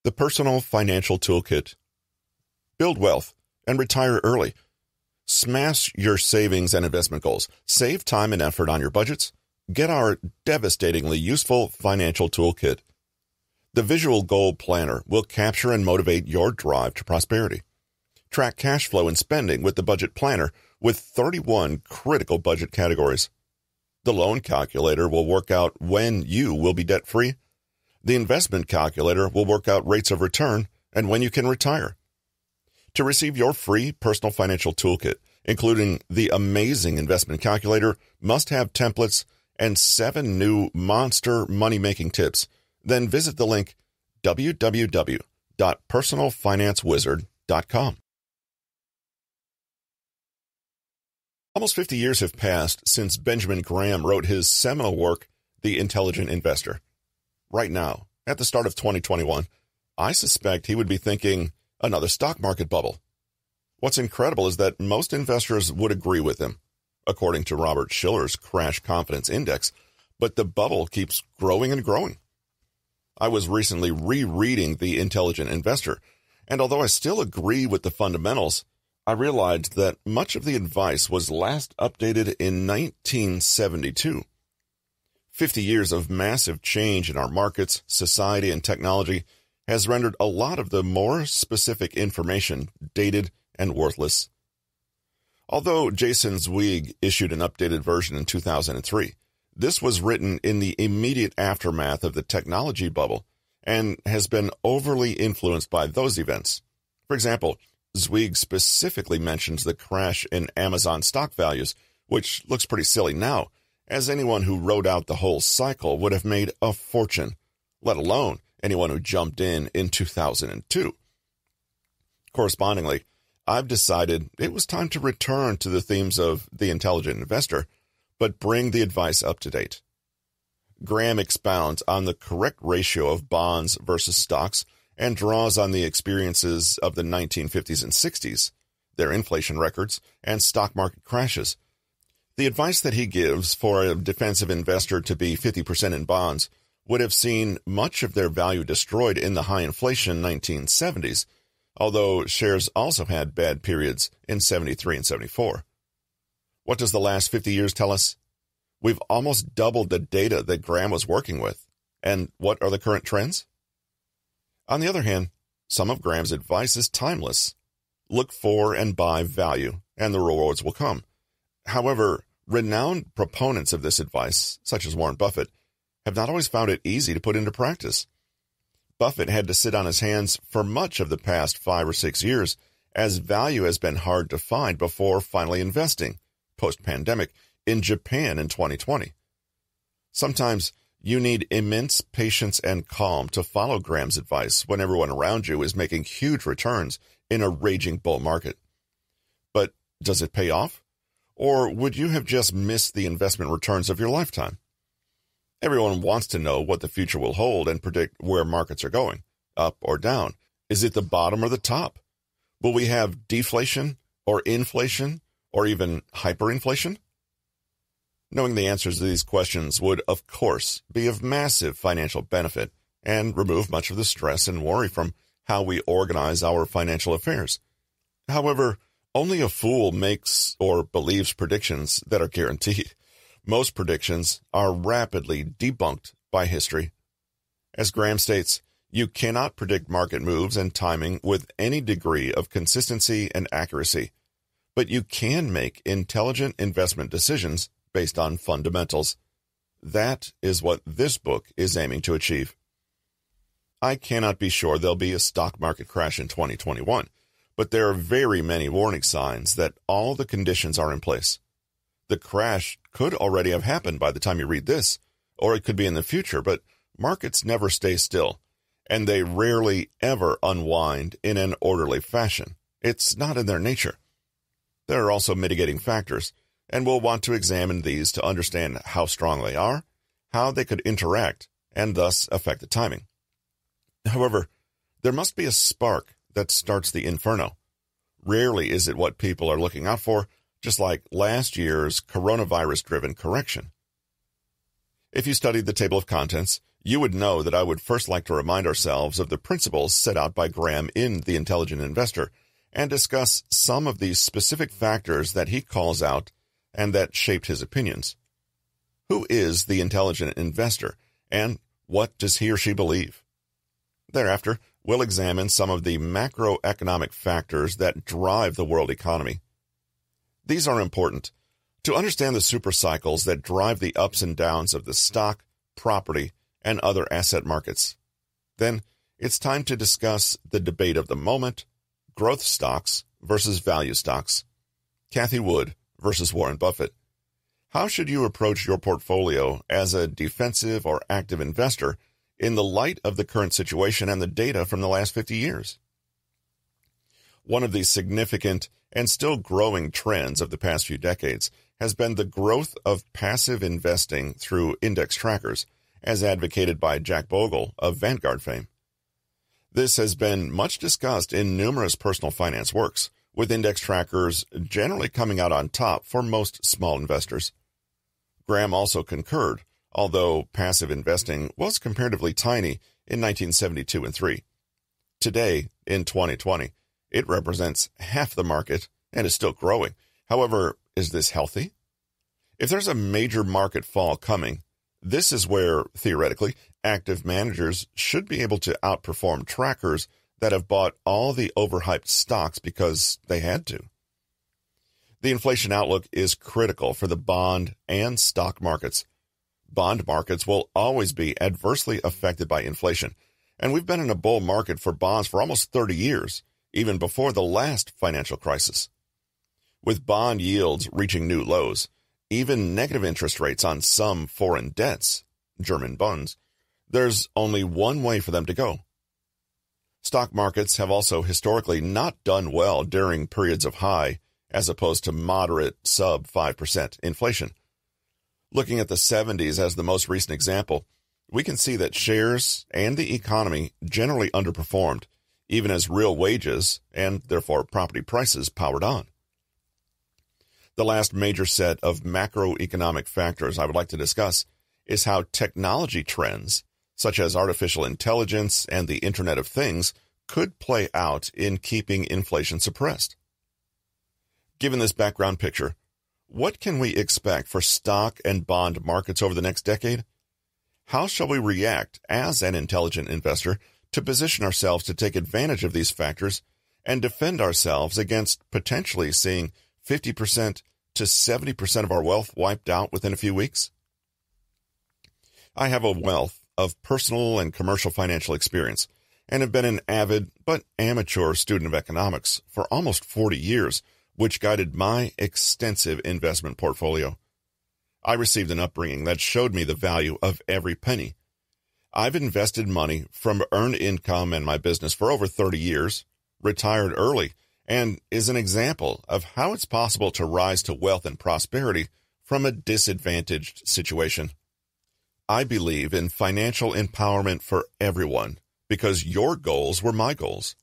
The Personal Financial Toolkit. Build wealth and retire early. Smash your savings and investment goals. Save time and effort on your budgets. Get our devastatingly useful financial toolkit. The Visual Goal Planner will capture and motivate your drive to prosperity. Track cash flow and spending with the Budget Planner with 31 critical budget categories. The Loan Calculator will work out when you will be debt-free. The Investment Calculator will work out rates of return and when you can retire. To receive your free personal financial toolkit, including the amazing Investment Calculator, must-have templates, and 7 new monster money-making tips, then visit the link www.personalfinancewizard.com. Almost 50 years have passed since Benjamin Graham wrote his seminal work, The Intelligent Investor. Right now, at the start of 2021, I suspect he would be thinking, another stock market bubble. What's incredible is that most investors would agree with him, according to Robert Shiller's Crash Confidence Index, but the bubble keeps growing and growing. I was recently rereading The Intelligent Investor, and although I still agree with the fundamentals, I realized that much of the advice was last updated in 1972. 50 years of massive change in our markets, society, and technology has rendered a lot of the more specific information dated and worthless. Although Jason Zweig issued an updated version in 2003, this was written in the immediate aftermath of the technology bubble and has been overly influenced by those events. For example, Zweig specifically mentions the crash in Amazon stock values, which looks pretty silly now, as anyone who rode out the whole cycle would have made a fortune, let alone anyone who jumped in 2002. Correspondingly, I've decided it was time to return to the themes of The Intelligent Investor, but bring the advice up to date. Graham expounds on the correct ratio of bonds versus stocks and draws on the experiences of the 1950s and 60s, their inflation records, and stock market crashes. The advice that he gives for a defensive investor to be 50% in bonds would have seen much of their value destroyed in the high inflation 1970s, although shares also had bad periods in 73 and 74. What does the last 50 years tell us? We've almost doubled the data that Graham was working with. And what are the current trends? On the other hand, some of Graham's advice is timeless. Look for and buy value, and the rewards will come. However, renowned proponents of this advice, such as Warren Buffett, have not always found it easy to put into practice. Buffett had to sit on his hands for much of the past 5 or 6 years, as value has been hard to find before finally investing, post-pandemic, in Japan in 2020. Sometimes you need immense patience and calm to follow Graham's advice when everyone around you is making huge returns in a raging bull market. But does it pay off? Or would you have just missed the investment returns of your lifetime? Everyone wants to know what the future will hold and predict where markets are going, up or down. Is it the bottom or the top? Will we have deflation or inflation or even hyperinflation? Knowing the answers to these questions would, of course, be of massive financial benefit and remove much of the stress and worry from how we organize our financial affairs. However, only a fool makes or believes predictions that are guaranteed. Most predictions are rapidly debunked by history. As Graham states, you cannot predict market moves and timing with any degree of consistency and accuracy, but you can make intelligent investment decisions based on fundamentals. That is what this book is aiming to achieve. I cannot be sure there'll be a stock market crash in 2021, but there are very many warning signs that all the conditions are in place. The crash could already have happened by the time you read this, or it could be in the future, but markets never stay still, and they rarely ever unwind in an orderly fashion. It's not in their nature. There are also mitigating factors, and we'll want to examine these to understand how strong they are, how they could interact, and thus affect the timing. However, there must be a spark that starts the inferno. Rarely is it what people are looking out for, just like last year's coronavirus-driven correction. If you studied the table of contents, you would know that I would first like to remind ourselves of the principles set out by Graham in The Intelligent Investor and discuss some of these specific factors that he calls out and that shaped his opinions. Who is the intelligent investor, and what does he or she believe? Thereafter, we'll examine some of the macroeconomic factors that drive the world economy. These are important to understand the supercycles that drive the ups and downs of the stock, property, and other asset markets. Then, it's time to discuss the debate of the moment, growth stocks versus value stocks, Cathie Wood versus Warren Buffett. How should you approach your portfolio as a defensive or active investor in the light of the current situation and the data from the last 50 years? One of the significant and still growing trends of the past few decades has been the growth of passive investing through index trackers, as advocated by Jack Bogle of Vanguard fame. This has been much discussed in numerous personal finance works, with index trackers generally coming out on top for most small investors. Graham also concurred, although passive investing was comparatively tiny in 1972 and 3. Today, in 2020, it represents half the market and is still growing. However, is this healthy? If there's a major market fall coming, this is where, theoretically, active managers should be able to outperform trackers that have bought all the overhyped stocks because they had to. The inflation outlook is critical for the bond and stock markets. Bond markets will always be adversely affected by inflation, and we've been in a bull market for bonds for almost 30 years, even before the last financial crisis. With bond yields reaching new lows, even negative interest rates on some foreign debts, German bonds, there's only one way for them to go. Stock markets have also historically not done well during periods of high, as opposed to moderate sub 5% inflation. Looking at the 70s as the most recent example, we can see that shares and the economy generally underperformed, even as real wages and therefore property prices powered on. The last major set of macroeconomic factors I would like to discuss is how technology trends, such as artificial intelligence and the Internet of Things, could play out in keeping inflation suppressed. Given this background picture, what can we expect for stock and bond markets over the next decade? How shall we react as an intelligent investor to position ourselves to take advantage of these factors and defend ourselves against potentially seeing 50% to 70% of our wealth wiped out within a few weeks? I have a wealth of personal and commercial financial experience and have been an avid but amateur student of economics for almost 40 years, which guided my extensive investment portfolio. I received an upbringing that showed me the value of every penny. I've invested money from earned income in my business for over 30 years, retired early, and is an example of how it's possible to rise to wealth and prosperity from a disadvantaged situation. I believe in financial empowerment for everyone because your goals were my goals.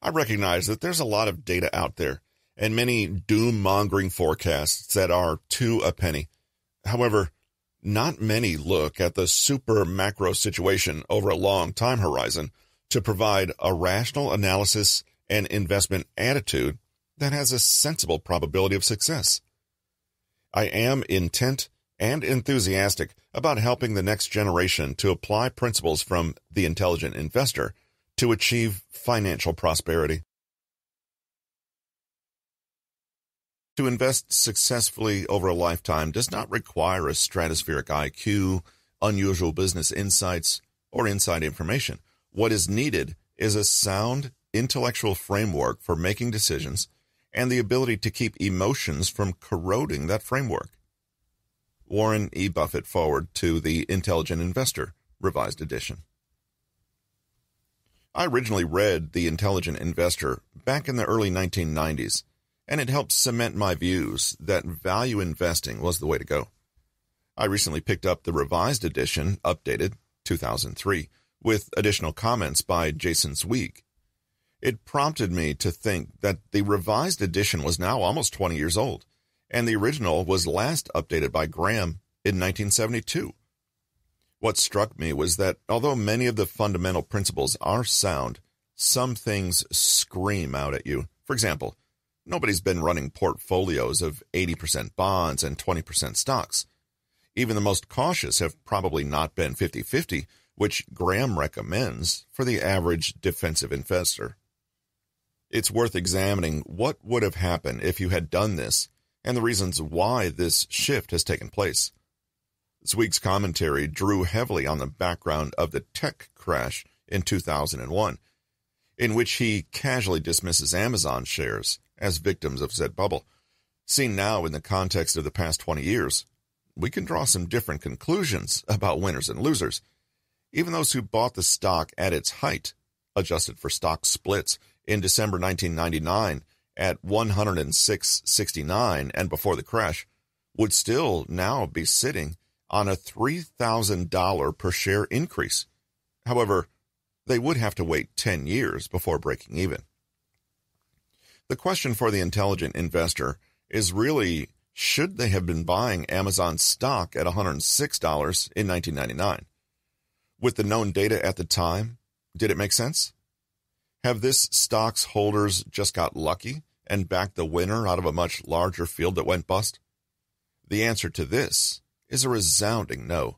I recognize that there's a lot of data out there and many doom-mongering forecasts that are to a penny. However, not many look at the super macro situation over a long time horizon to provide a rational analysis and investment attitude that has a sensible probability of success. I am intent and enthusiastic about helping the next generation to apply principles from The Intelligent Investor to achieve financial prosperity. To invest successfully over a lifetime does not require a stratospheric IQ, unusual business insights, or inside information. What is needed is a sound intellectual framework for making decisions and the ability to keep emotions from corroding that framework. Warren E. Buffett forward to The Intelligent Investor, Revised Edition. I originally read The Intelligent Investor back in the early 1990s, and it helped cement my views that value investing was the way to go. I recently picked up the Revised Edition, updated 2003, with additional comments by Jason Zweig. It prompted me to think that the Revised Edition was now almost 20 years old, and the original was last updated by Graham in 1972. What struck me was that although many of the fundamental principles are sound, some things scream out at you. For example, nobody's been running portfolios of 80% bonds and 20% stocks. Even the most cautious have probably not been 50-50, which Graham recommends for the average defensive investor. It's worth examining what would have happened if you had done this and the reasons why this shift has taken place. This week's commentary drew heavily on the background of the tech crash in 2001, in which he casually dismisses Amazon shares as victims of said bubble. Seen now in the context of the past 20 years, we can draw some different conclusions about winners and losers. Even those who bought the stock at its height, adjusted for stock splits, in December 1999 at $106.69 and before the crash, would still now be sitting on a $3,000 per share increase. However, they would have to wait 10 years before breaking even. The question for the intelligent investor is really, should they have been buying Amazon stock at $106 in 1999? With the known data at the time, did it make sense? Have this stock's holders just got lucky and backed the winner out of a much larger field that went bust? The answer to this is a resounding no.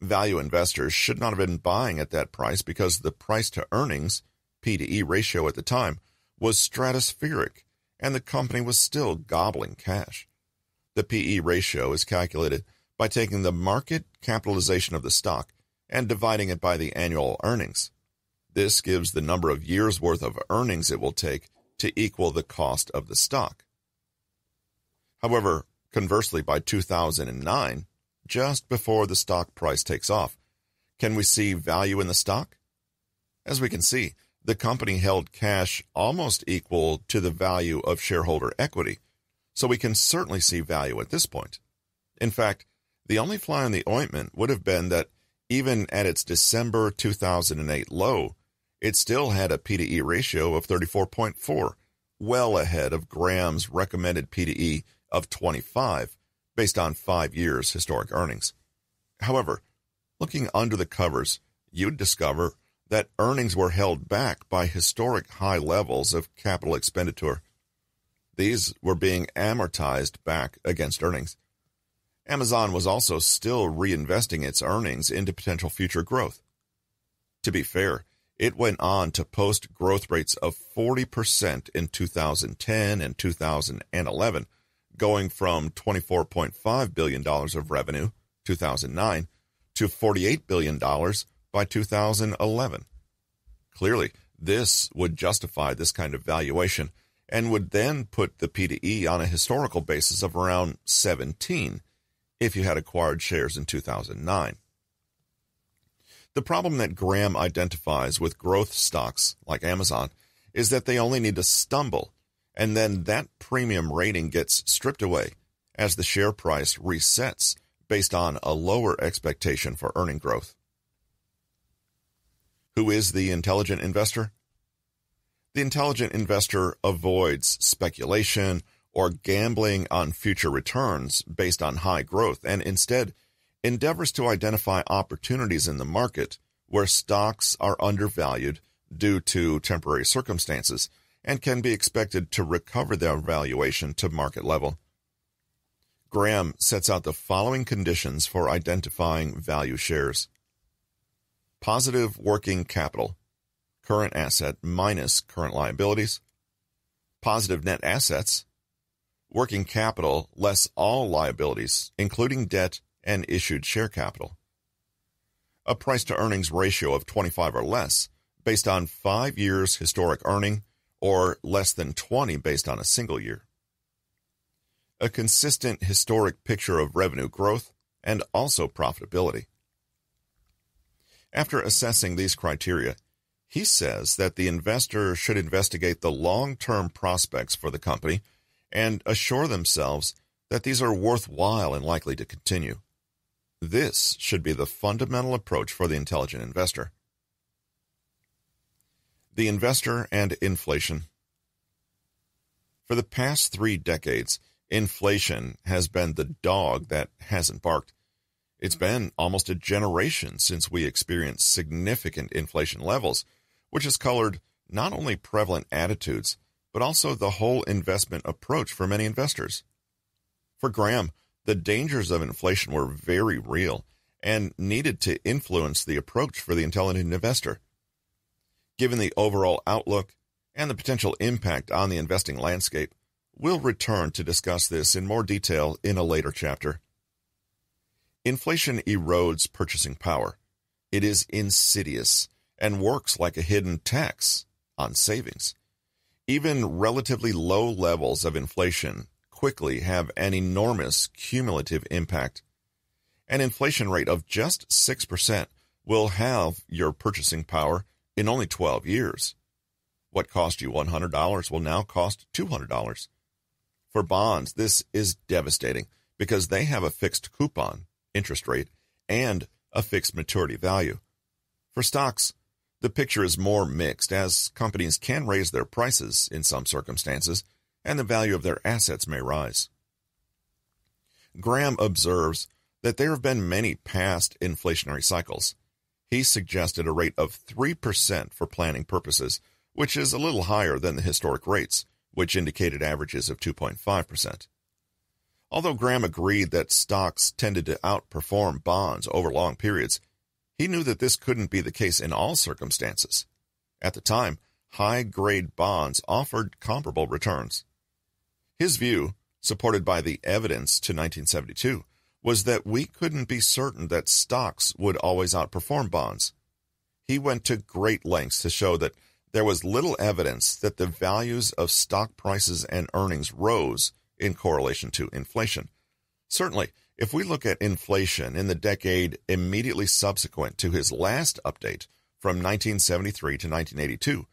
Value investors should not have been buying at that price because the price-to-earnings, P/E ratio at the time, was stratospheric, and the company was still gobbling cash. The P/E ratio is calculated by taking the market capitalization of the stock and dividing it by the annual earnings. This gives the number of years' worth of earnings it will take to equal the cost of the stock. However, conversely, by 2009, just before the stock price takes off, can we see value in the stock? As we can see, the company held cash almost equal to the value of shareholder equity, so we can certainly see value at this point. In fact, the only fly in the ointment would have been that even at its December 2008 low, it still had a P/E ratio of 34.4, well ahead of Graham's recommended P/E of 25, based on 5 years' historic earnings. However, looking under the covers, you'd discover that earnings were held back by historic high levels of capital expenditure. These were being amortized back against earnings. Amazon was also still reinvesting its earnings into potential future growth. To be fair, it went on to post growth rates of 40% in 2010 and 2011, going from $24.5 billion of revenue, 2009, to $48 billion by 2011. Clearly, this would justify this kind of valuation and would then put the P/E on a historical basis of around 17 if you had acquired shares in 2009. The problem that Graham identifies with growth stocks like Amazon is that they only need to stumble, and then that premium rating gets stripped away as the share price resets based on a lower expectation for earning growth. Who is the intelligent investor? The intelligent investor avoids speculation or gambling on future returns based on high growth, and instead endeavors to identify opportunities in the market where stocks are undervalued due to temporary circumstances and can be expected to recover their valuation to market level. Graham sets out the following conditions for identifying value shares. Positive working capital, current asset minus current liabilities. Positive net assets, working capital less all liabilities, including debt and issued share capital. A price-to-earnings ratio of 25 or less, based on 5 years' historic earning, or less than 20 based on a single year. A consistent historic picture of revenue growth and also profitability. After assessing these criteria, he says that the investor should investigate the long-term prospects for the company and assure themselves that these are worthwhile and likely to continue. This should be the fundamental approach for the intelligent investor. The investor and inflation. For the past 3 decades, inflation has been the dog that hasn't barked. It's been almost a generation since we experienced significant inflation levels, which has colored not only prevalent attitudes, but also the whole investment approach for many investors. For Graham, the dangers of inflation were very real and needed to influence the approach for the intelligent investor. Given the overall outlook and the potential impact on the investing landscape, we'll return to discuss this in more detail in a later chapter. Inflation erodes purchasing power. It is insidious and works like a hidden tax on savings. Even relatively low levels of inflation quickly have an enormous cumulative impact. An inflation rate of just 6% will have your purchasing power in only 12 years. What cost you $100 will now cost $200. For bonds, this is devastating because they have a fixed coupon, interest rate, and a fixed maturity value. For stocks, the picture is more mixed as companies can raise their prices in some circumstances and the value of their assets may rise. Graham observes that there have been many past inflationary cycles. He suggested a rate of 3% for planning purposes, which is a little higher than the historic rates, which indicated averages of 2.5%. Although Graham agreed that stocks tended to outperform bonds over long periods, he knew that this couldn't be the case in all circumstances. At the time, high-grade bonds offered comparable returns. His view, supported by the evidence to 1972, was that we couldn't be certain that stocks would always outperform bonds. He went to great lengths to show that there was little evidence that the values of stock prices and earnings rose in correlation to inflation. Certainly, if we look at inflation in the decade immediately subsequent to his last update from 1973 to 1982,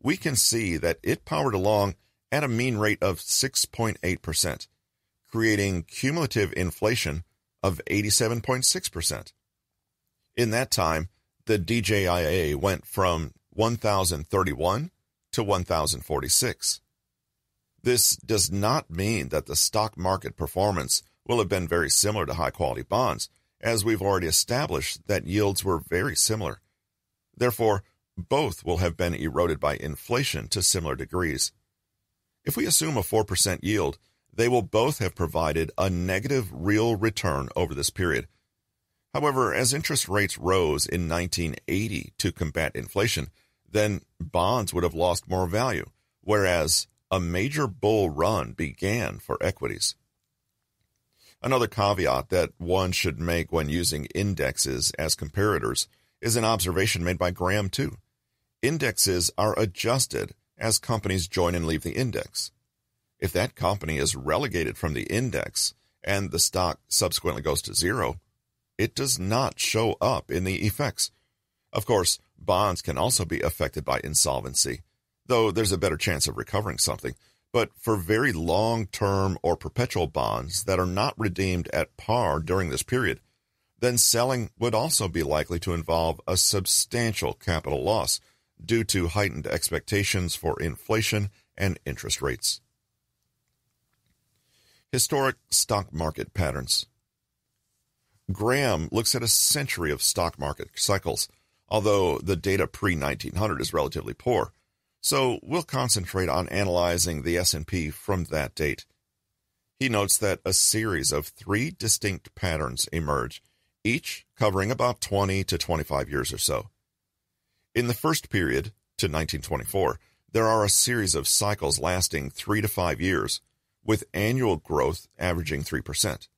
we can see that it powered along at a mean rate of 6.8%, creating cumulative inflation of 87.6%. In that time, the DJIA went from 1,031 to 1,046. This does not mean that the stock market performance will have been very similar to high-quality bonds, as we've already established that yields were very similar. Therefore, both will have been eroded by inflation to similar degrees. If we assume a 4% yield, they will both have provided a negative real return over this period. However, as interest rates rose in 1980 to combat inflation, then bonds would have lost more value, whereas a major bull run began for equities. Another caveat that one should make when using indexes as comparators is an observation made by Graham too. Indexes are adjusted as companies join and leave the index. If that company is relegated from the index and the stock subsequently goes to zero, it does not show up in the effects. Of course, bonds can also be affected by insolvency, though there's a better chance of recovering something. But for very long-term or perpetual bonds that are not redeemed at par during this period, then selling would also be likely to involve a substantial capital loss due to heightened expectations for inflation and interest rates. Historic stock market patterns. Graham looks at a century of stock market cycles, although the data pre-1900 is relatively poor. So we'll concentrate on analyzing the S&P from that date. He notes that a series of 3 distinct patterns emerge, each covering about 20 to 25 years or so. In the first period, to 1924, there are a series of cycles lasting 3 to 5 years, with annual growth averaging 3%.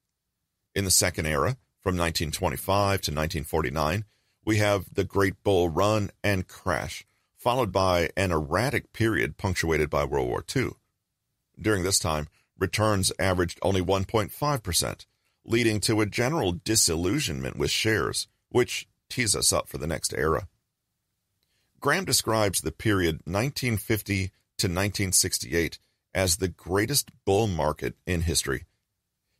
In the second era, from 1925 to 1949, we have the Great Bull Run and crash, followed by an erratic period punctuated by World War II. During this time, returns averaged only 1.5%, leading to a general disillusionment with shares, which tees us up for the next era. Graham describes the period 1950 to 1968 as the greatest bull market in history.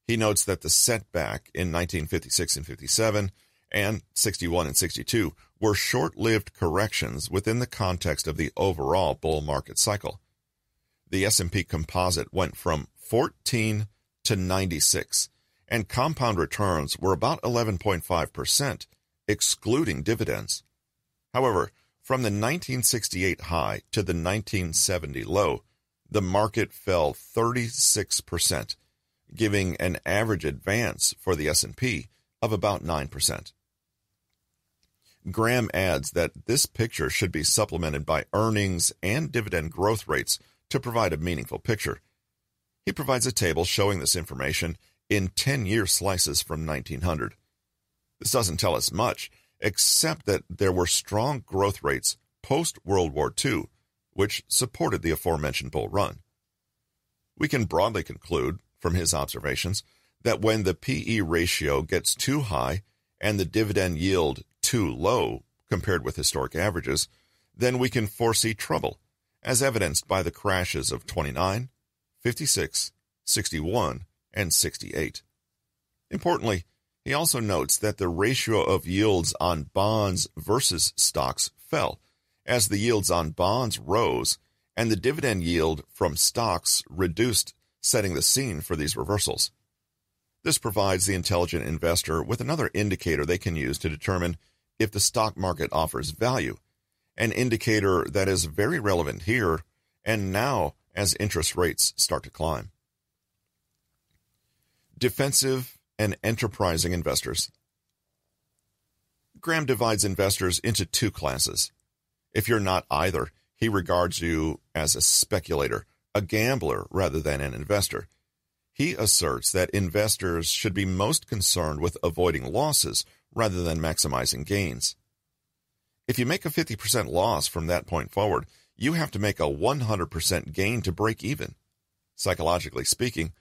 He notes that the setback in 1956 and 57 and 61 and 62 were short-lived corrections within the context of the overall bull market cycle. The S&P composite went from 14 to 96, and compound returns were about 11.5%, excluding dividends. However, from the 1968 high to the 1970 low, the market fell 36%, giving an average advance for the S&P of about 9%. Graham adds that this picture should be supplemented by earnings and dividend growth rates to provide a meaningful picture. He provides a table showing this information in 10-year slices from 1900. This doesn't tell us much, except that there were strong growth rates post-World War II, which supported the aforementioned bull run. We can broadly conclude, from his observations, that when the P/E ratio gets too high and the dividend yield too low compared with historic averages, then we can foresee trouble, as evidenced by the crashes of 29, 56, 61, and 68. Importantly, he also notes that the ratio of yields on bonds versus stocks fell, as the yields on bonds rose and the dividend yield from stocks reduced, setting the scene for these reversals. This provides the intelligent investor with another indicator they can use to determine if the stock market offers value, an indicator that is very relevant here and now as interest rates start to climb. Defensive and enterprising investors. Graham divides investors into two classes. If you're not either, he regards you as a speculator, a gambler rather than an investor. He asserts that investors should be most concerned with avoiding losses rather than maximizing gains. If you make a 50% loss from that point forward, you have to make a 100% gain to break even. Psychologically speaking,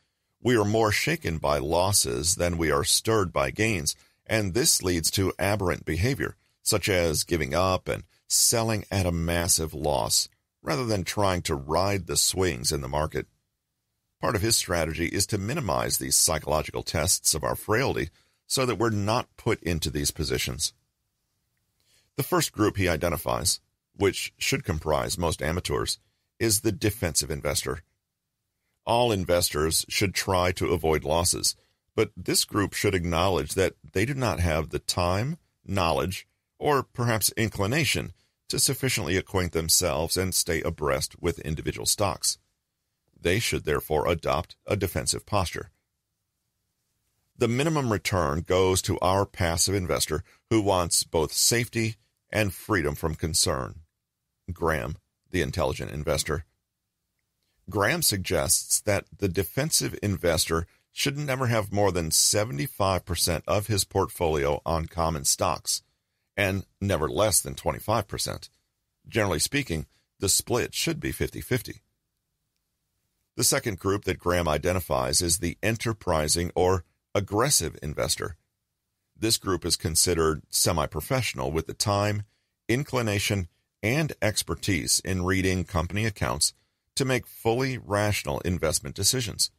we are more shaken by losses than we are stirred by gains, and this leads to aberrant behavior, such as giving up and selling at a massive loss, rather than trying to ride the swings in the market. Part of his strategy is to minimize these psychological tests of our frailty so that we're not put into these positions. The first group he identifies, which should comprise most amateurs, is the defensive investor. All investors should try to avoid losses, but this group should acknowledge that they do not have the time, knowledge, or perhaps inclination to sufficiently acquaint themselves and stay abreast with individual stocks. They should therefore adopt a defensive posture. The minimum return goes to our passive investor who wants both safety and freedom from concern. Graham, the intelligent investor. Graham suggests that the defensive investor should never have more than 75% of his portfolio on common stocks, and never less than 25%. Generally speaking, the split should be 50-50. The second group that Graham identifies is the enterprising or aggressive investor. This group is considered semi-professional with the time, inclination, and expertise in reading company accounts to make fully rational investment decisions.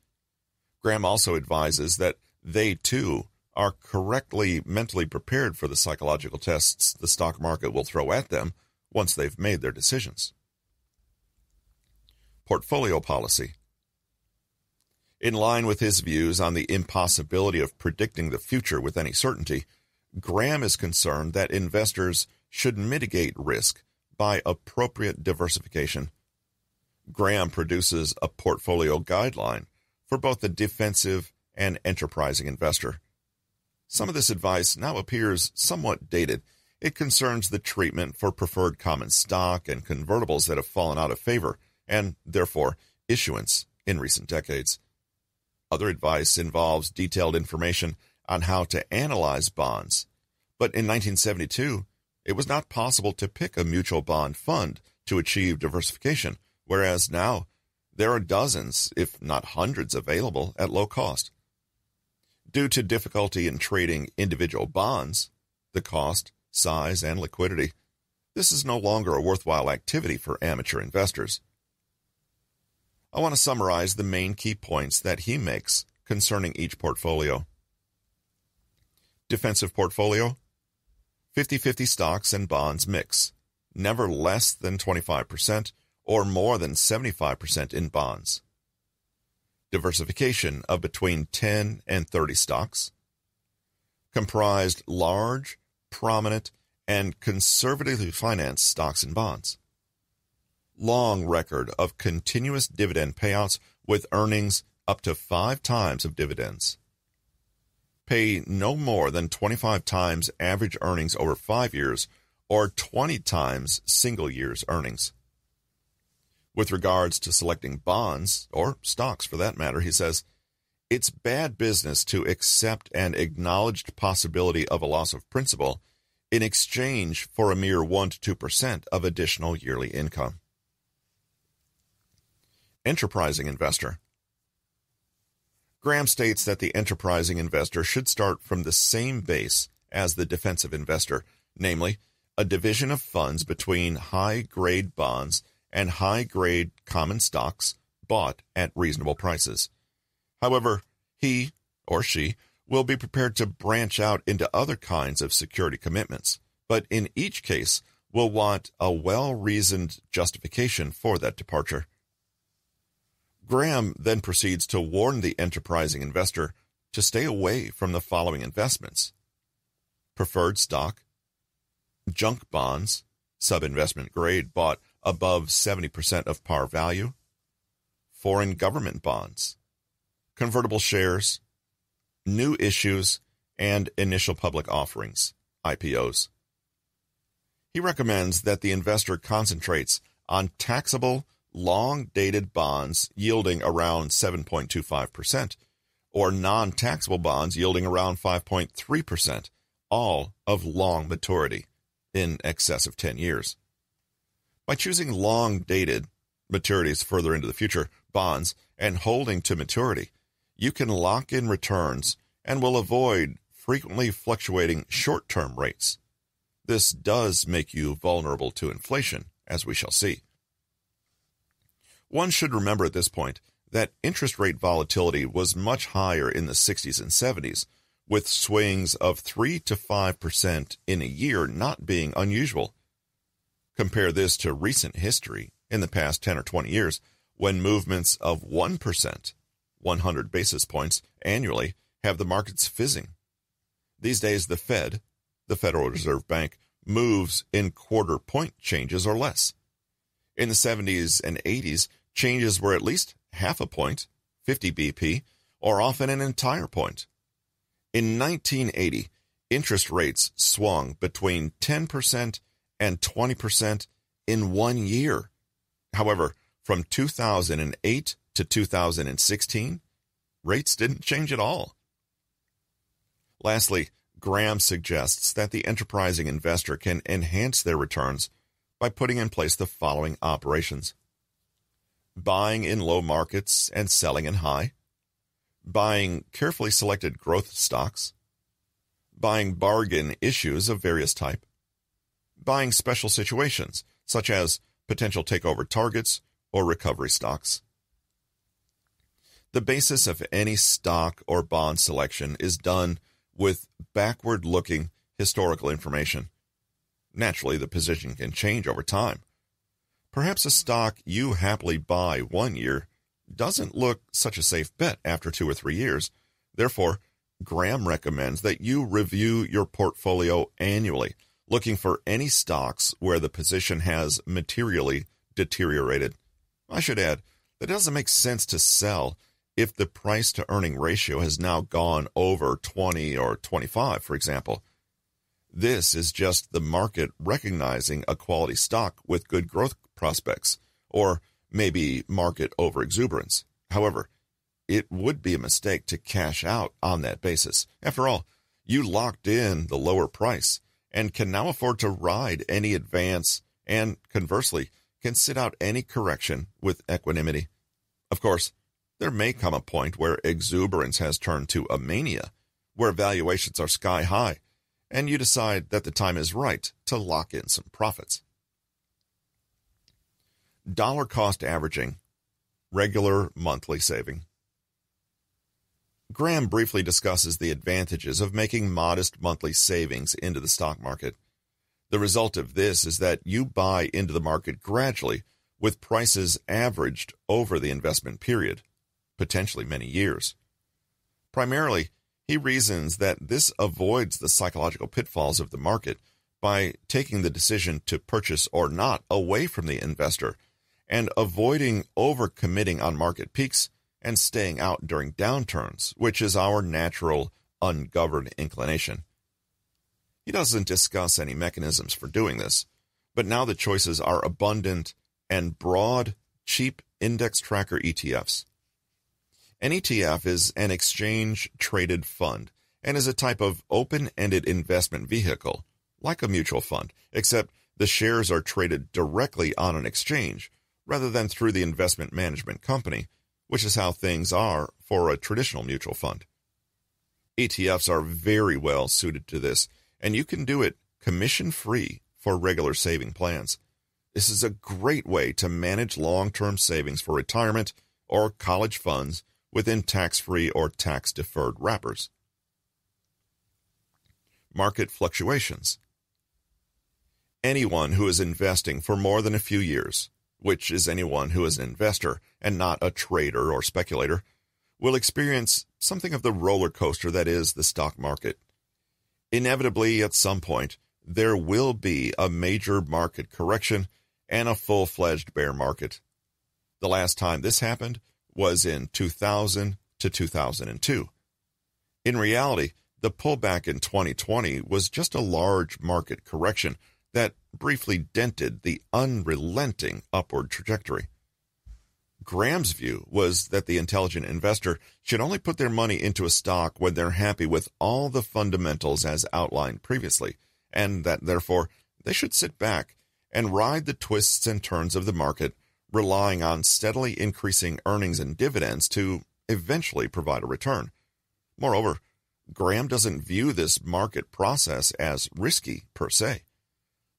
Graham also advises that they, too, are correctly mentally prepared for the psychological tests the stock market will throw at them once they've made their decisions. Portfolio policy. In line with his views on the impossibility of predicting the future with any certainty, Graham is concerned that investors should mitigate risk by appropriate diversification. Graham produces a portfolio guideline for both the defensive and enterprising investor. Some of this advice now appears somewhat dated. It concerns the treatment for preferred common stock and convertibles that have fallen out of favor, and, therefore, issuance in recent decades. Other advice involves detailed information on how to analyze bonds. But in 1972, it was not possible to pick a mutual bond fund to achieve diversification, whereas now there are dozens, if not hundreds, available at low cost. Due to difficulty in trading individual bonds, the cost, size, and liquidity, this is no longer a worthwhile activity for amateur investors. I want to summarize the main key points that he makes concerning each portfolio. Defensive portfolio, 50-50 stocks and bonds mix, never less than 25% or more than 75% in bonds. diversification of between 10 and 30 stocks, comprised large, prominent, and conservatively financed stocks and bonds, long record of continuous dividend payouts with earnings up to 5 times of dividends, pay no more than 25 times average earnings over 5 years or 20 times single year's earnings. With regards to selecting bonds, or stocks for that matter, he says, it's bad business to accept an acknowledged possibility of a loss of principal in exchange for a mere 1 to 2% of additional yearly income. Enterprising investor. Graham states that the enterprising investor should start from the same base as the defensive investor, namely, a division of funds between high-grade bonds and high-grade common stocks bought at reasonable prices. However, he or she will be prepared to branch out into other kinds of security commitments, but in each case will want a well-reasoned justification for that departure. Graham then proceeds to warn the enterprising investor to stay away from the following investments: preferred stock, junk bonds, sub-investment grade bought above 70% of par value, foreign government bonds, convertible shares, new issues, and initial public offerings, IPOs. He recommends that the investor concentrates on taxable, long-dated bonds yielding around 7.25%, or non-taxable bonds yielding around 5.3%, all of long maturity, in excess of 10 years. By choosing long-dated, maturities further into the future, bonds, and holding to maturity, you can lock in returns and will avoid frequently fluctuating short-term rates. This does make you vulnerable to inflation, as we shall see. One should remember at this point that interest rate volatility was much higher in the 60s and 70s, with swings of 3 to 5% in a year not being unusual. Compare this to recent history in the past 10 or 20 years, when movements of 1%, 100 basis points annually, have the markets fizzing. These days, the Fed, the Federal Reserve Bank, moves in quarter-point changes or less. In the 70s and 80s, changes were at least half a point, 50 BP, or often an entire point. In 1980, interest rates swung between 10% and 20% in 1 year. However, from 2008 to 2016, rates didn't change at all. Lastly, Graham suggests that the enterprising investor can enhance their returns by putting in place the following operations: buying in low markets and selling in high, buying carefully selected growth stocks, buying bargain issues of various type, buying special situations such as potential takeover targets or recovery stocks. The basis of any stock or bond selection is done with backward-looking historical information. Naturally, the position can change over time. Perhaps a stock you happily buy 1 year doesn't look such a safe bet after 2 or 3 years. Therefore, Graham recommends that you review your portfolio annually, looking for any stocks where the position has materially deteriorated. I should add, that it doesn't make sense to sell if the price-to-earning ratio has now gone over 20 or 25, for example. This is just the market recognizing a quality stock with good growth prospects, or maybe market overexuberance. However, it would be a mistake to cash out on that basis. After all, you locked in the lower price and can now afford to ride any advance and, conversely, can sit out any correction with equanimity. Of course, there may come a point where exuberance has turned to a mania, where valuations are sky high, and you decide that the time is right to lock in some profits. Dollar cost averaging, regular monthly saving. Graham briefly discusses the advantages of making modest monthly savings into the stock market. The result of this is that you buy into the market gradually with prices averaged over the investment period. potentially many years. Primarily, he reasons that this avoids the psychological pitfalls of the market by taking the decision to purchase or not away from the investor and avoiding overcommitting on market peaks and staying out during downturns, which is our natural, ungoverned inclination. He doesn't discuss any mechanisms for doing this, but now the choices are abundant and broad, cheap index tracker ETFs. An ETF is an exchange-traded fund and is a type of open-ended investment vehicle, like a mutual fund, except the shares are traded directly on an exchange rather than through the investment management company, which is how things are for a traditional mutual fund. ETFs are very well suited to this, and you can do it commission-free for regular saving plans. This is a great way to manage long-term savings for retirement or college funds within tax-free or tax-deferred wrappers. Market fluctuations. Anyone who is investing for more than a few years, which is anyone who is an investor and not a trader or speculator, will experience something of the roller coaster that is the stock market. Inevitably, at some point, there will be a major market correction and a full-fledged bear market. The last time this happened was in 2000 to 2002. In reality, the pullback in 2020 was just a large market correction that briefly dented the unrelenting upward trajectory. Graham's view was that the intelligent investor should only put their money into a stock when they're happy with all the fundamentals as outlined previously, and that therefore they should sit back and ride the twists and turns of the market, relying on steadily increasing earnings and dividends to eventually provide a return. Moreover, Graham doesn't view this market process as risky per se.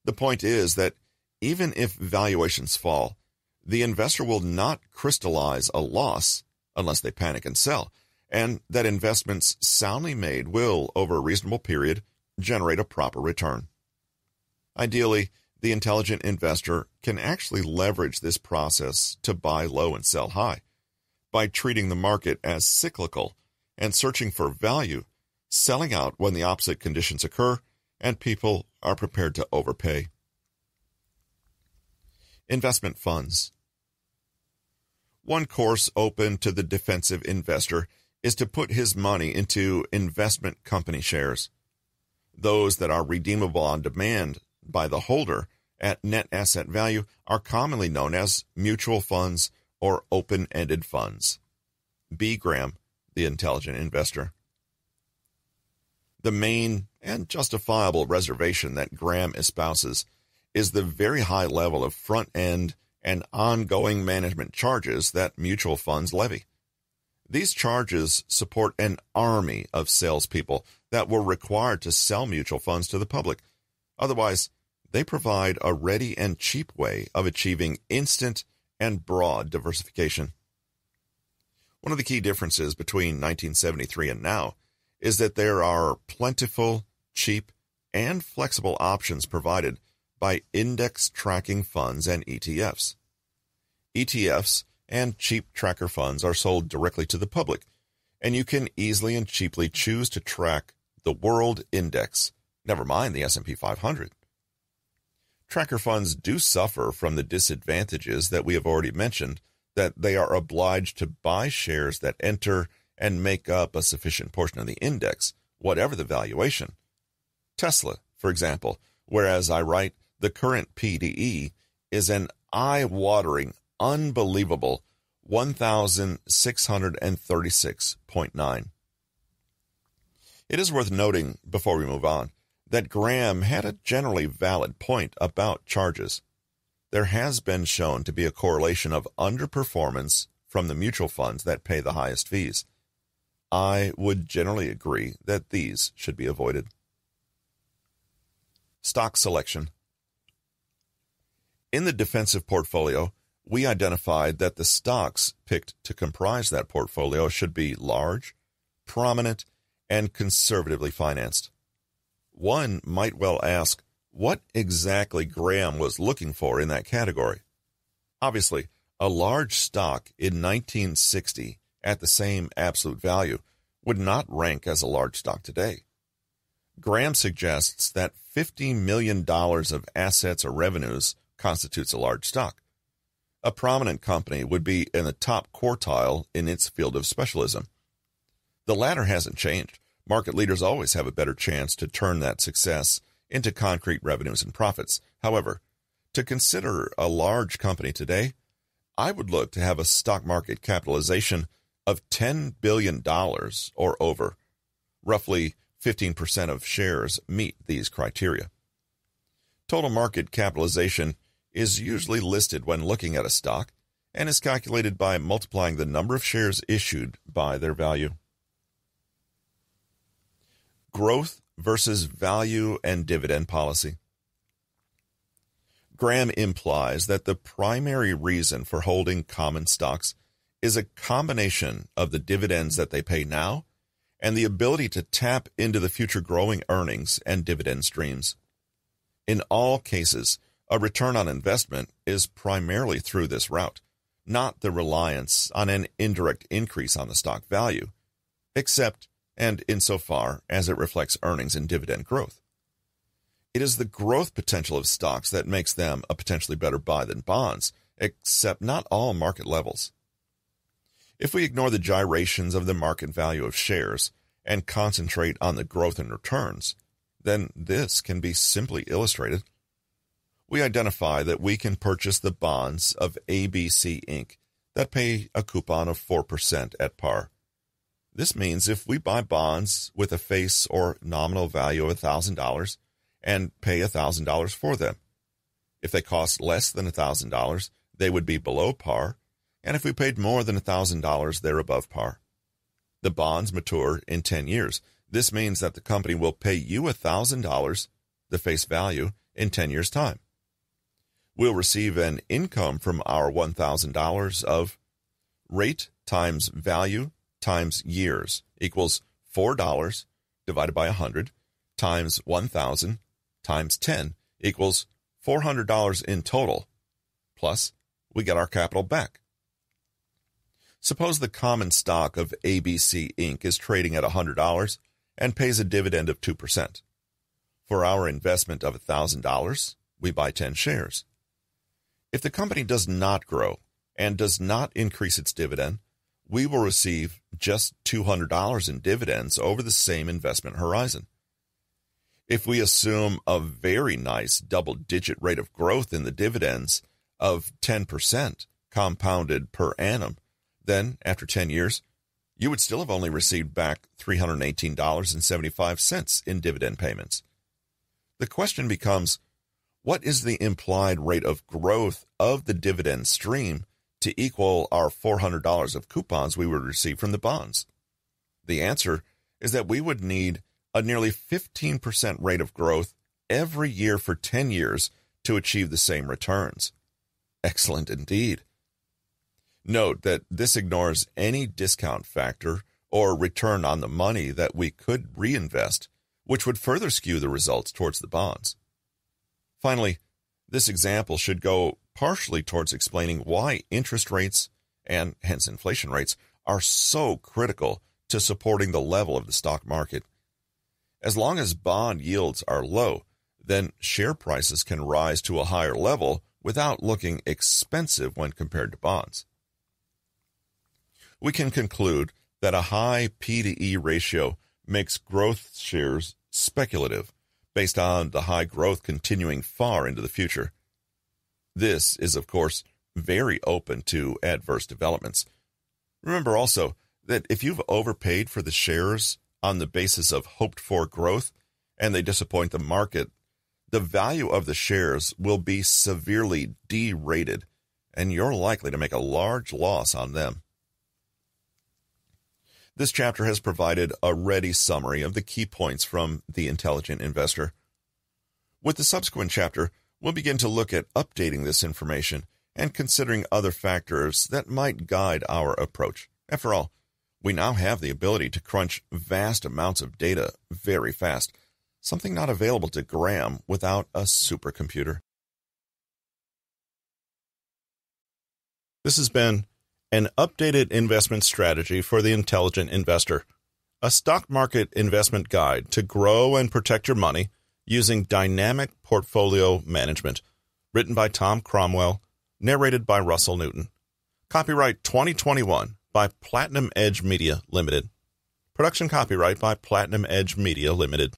The point is that even if valuations fall, the investor will not crystallize a loss unless they panic and sell, and that investments soundly made will, over a reasonable period, generate a proper return. Ideally, the intelligent investor can actually leverage this process to buy low and sell high. By treating the market as cyclical and searching for value, selling out when the opposite conditions occur and people are prepared to overpay. Investment funds. One course open to the defensive investor is to put his money into investment company shares. Those that are redeemable on demand by the holder at net asset value are commonly known as mutual funds or open-ended funds. B. Graham, The Intelligent Investor. The main and justifiable reservation that Graham espouses is the very high level of front-end and ongoing management charges that mutual funds levy. These charges support an army of salespeople that were required to sell mutual funds to the public. Otherwise, they provide a ready and cheap way of achieving instant and broad diversification. One of the key differences between 1973 and now is that there are plentiful, cheap, and flexible options provided by index tracking funds and ETFs. ETFs and cheap tracker funds are sold directly to the public, and you can easily and cheaply choose to track the world index, never mind the S&P 500. Tracker funds do suffer from the disadvantages that we have already mentioned, that they are obliged to buy shares that enter and make up a sufficient portion of the index, whatever the valuation. Tesla, for example, whereas I write the current PDE is an eye-watering, unbelievable 1,636.9. It is worth noting, before we move on, that Graham had a generally valid point about charges. There has been shown to be a correlation of underperformance from the mutual funds that pay the highest fees. I would generally agree that these should be avoided. Stock selection. In the defensive portfolio, we identified that the stocks picked to comprise that portfolio should be large, prominent, and conservatively financed. One might well ask what exactly Graham was looking for in that category. Obviously, a large stock in 1960 at the same absolute value would not rank as a large stock today. Graham suggests that $50 million of assets or revenues constitutes a large stock. A prominent company would be in the top quartile in its field of specialism. The latter hasn't changed. Market leaders always have a better chance to turn that success into concrete revenues and profits. However, to consider a large company today, I would look to have a stock market capitalization of $10 billion or over. Roughly 15% of shares meet these criteria. Total market capitalization is usually listed when looking at a stock and is calculated by multiplying the number of shares issued by their value. Growth versus value and dividend policy. Graham implies that the primary reason for holding common stocks is a combination of the dividends that they pay now and the ability to tap into the future growing earnings and dividend streams. In all cases, a return on investment is primarily through this route, not the reliance on an indirect increase on the stock value, except and insofar as it reflects earnings and dividend growth. It is the growth potential of stocks that makes them a potentially better buy than bonds, except not all market levels. If we ignore the gyrations of the market value of shares and concentrate on the growth and returns, then this can be simply illustrated. We identify that we can purchase the bonds of ABC Inc. that pay a coupon of 4% at par. This means if we buy bonds with a face or nominal value of $1,000 and pay $1,000 for them, if they cost less than $1,000, they would be below par, and if we paid more than $1,000, they're above par. The bonds mature in 10 years. This means that the company will pay you $1,000, the face value, in 10 years' time. We'll receive an income from our $1,000 of rate times value times years equals $4 divided by 100 times 1,000 times 10 equals $400 in total, plus we get our capital back. Suppose the common stock of ABC Inc. is trading at $100 and pays a dividend of 2%. For our investment of $1,000, we buy 10 shares. If the company does not grow and does not increase its dividend, we will receive just $200 in dividends over the same investment horizon. If we assume a very nice double-digit rate of growth in the dividends of 10% compounded per annum, then, after 10 years, you would still have only received back $318.75 in dividend payments. The question becomes, what is the implied rate of growth of the dividend stream to equal our $400 of coupons we would receive from the bonds? The answer is that we would need a nearly 15% rate of growth every year for 10 years to achieve the same returns. Excellent indeed. Note that this ignores any discount factor or return on the money that we could reinvest, which would further skew the results towards the bonds. Finally, this example should go partially towards explaining why interest rates, and hence inflation rates, are so critical to supporting the level of the stock market. As long as bond yields are low, then share prices can rise to a higher level without looking expensive when compared to bonds. We can conclude that a high P/E ratio makes growth shares speculative, based on the high growth continuing far into the future. This is, of course, very open to adverse developments. Remember also that if you've overpaid for the shares on the basis of hoped-for growth and they disappoint the market, the value of the shares will be severely derated, and you're likely to make a large loss on them. This chapter has provided a ready summary of the key points from The Intelligent Investor. With the subsequent chapter, we'll begin to look at updating this information and considering other factors that might guide our approach. After all, we now have the ability to crunch vast amounts of data very fast, something not available to Graham without a supercomputer. This has been An updated investment strategy for the intelligent investor. A stock market investment guide to grow and protect your money using dynamic portfolio management. Written by Tom Cromwell, narrated by Russell Newton. Copyright 2021 by Platinum Edge Media Limited. Production copyright by Platinum Edge Media Limited.